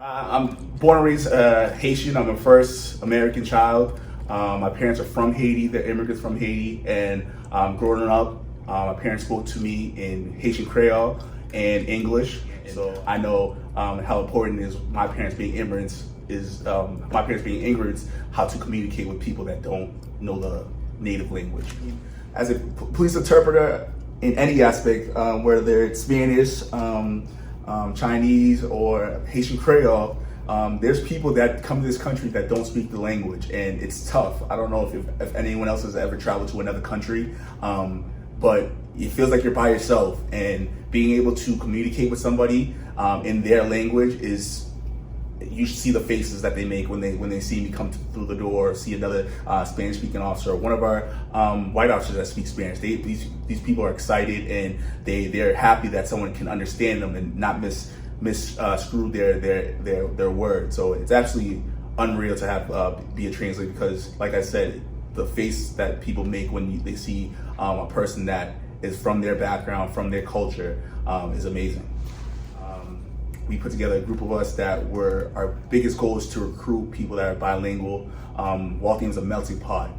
I'm born and raised Haitian. I'm a first American child. My parents are from Haiti. They're immigrants from Haiti. And growing up, my parents spoke to me in Haitian Creole and English. So I know how important is my parents being immigrants how to communicate with people that don't know the native language. As a police interpreter in any aspect, whether it's Spanish, Chinese, or Haitian Creole, there's people that come to this country that don't speak the language, and it's tough. I don't know if anyone else has ever traveled to another country, but it feels like you're by yourself, and being able to communicate with somebody in their language is, you should see the faces that they make when they see me come through the door, or see another Spanish-speaking officer, or one of our white officers that speak Spanish. These people are excited, and they're happy that someone can understand them and not miscrew their words. So it's absolutely unreal to have be a translator, because, like I said, the face that people make when they see a person that is from their background, from their culture, is amazing. We put together a group of us that our biggest goal is to recruit people that are bilingual. Waltham is a melting pot.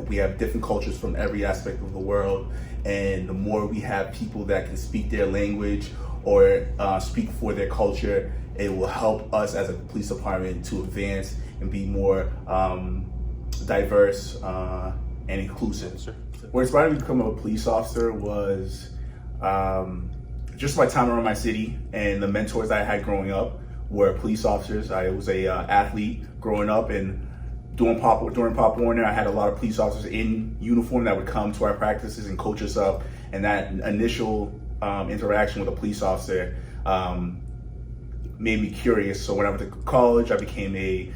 We have different cultures from every aspect of the world, and the more we have people that can speak their language or speak for their culture, it will help us as a police department to advance and be more diverse and inclusive. What inspired me to become a police officer was just my time around my city, and the mentors I had growing up were police officers. I was a athlete growing up, and during Pop Warner, I had a lot of police officers in uniform that would come to our practices and coach us up. And that initial interaction with a police officer made me curious. So when I went to college, I became a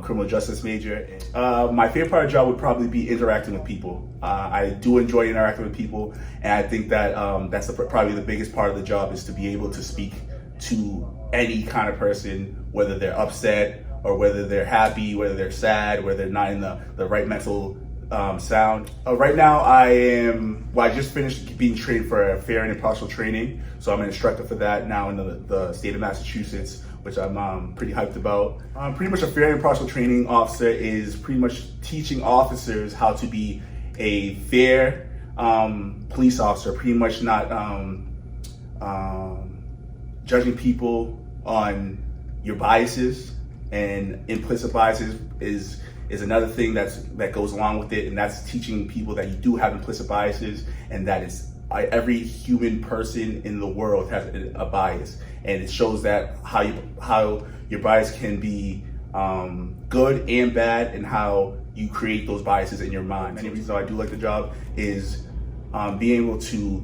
criminal justice major. My favorite part of the job would probably be interacting with people. I do enjoy interacting with people, and I think that that's probably the biggest part of the job, is to be able to speak to any kind of person, whether they're upset or whether they're happy, whether they're sad, whether they're not in the right mental sound. Right now I just finished being trained for a fair and impartial training, so I'm an instructor for that now in the state of Massachusetts, which I'm pretty hyped about. Pretty much a fair and impartial training officer is pretty much teaching officers how to be a fair police officer, pretty much not judging people on your biases, and implicit biases is another thing that goes along with it, and that's teaching people that you do have implicit biases, and that is every human person in the world has a bias, and it shows that how your bias can be good and bad, and how you create those biases in your mind. Many reasons why I do like the job is being able to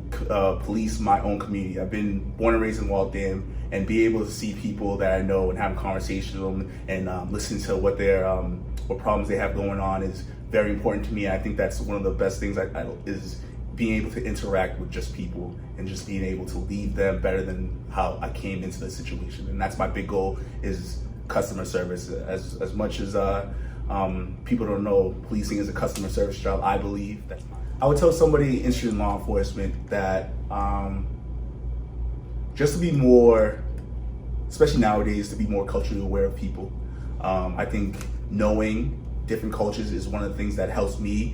police my own community. I've been born and raised in Waltham, and be able to see people that I know and have conversations with them, and listen to what problems they have going on is very important to me. I think that's one of the best things is being able to interact with just people, and just being able to leave them better than how I came into the situation. And that's my big goal, is customer service. As much as people don't know, policing is a customer service job, I believe. I would tell somebody interested in law enforcement that just to be more, especially nowadays, to be more culturally aware of people. I think knowing different cultures is one of the things that helps me.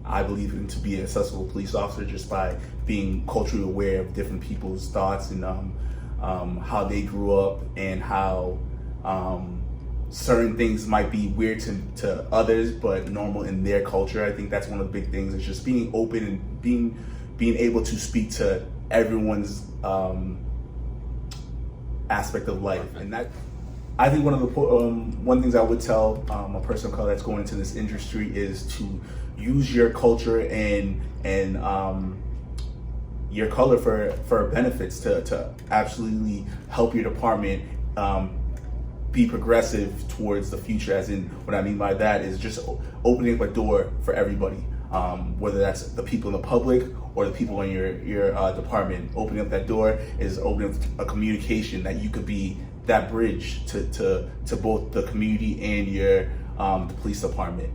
I believe in to be a successful police officer just by being culturally aware of different people's thoughts, and how they grew up, and how certain things might be weird to others but normal in their culture. I think that's one of the big things, is just being open and being able to speak to everyone's aspect of life. And that, I think one things I would tell a person of color that's going into this industry is to use your culture and your color for benefits, to absolutely help your department be progressive towards the future. As in, what I mean by that is just opening up a door for everybody, whether that's the people in the public or the people in your department. Opening up that door is opening up a communication that you could be that bridge to both the community and the police department.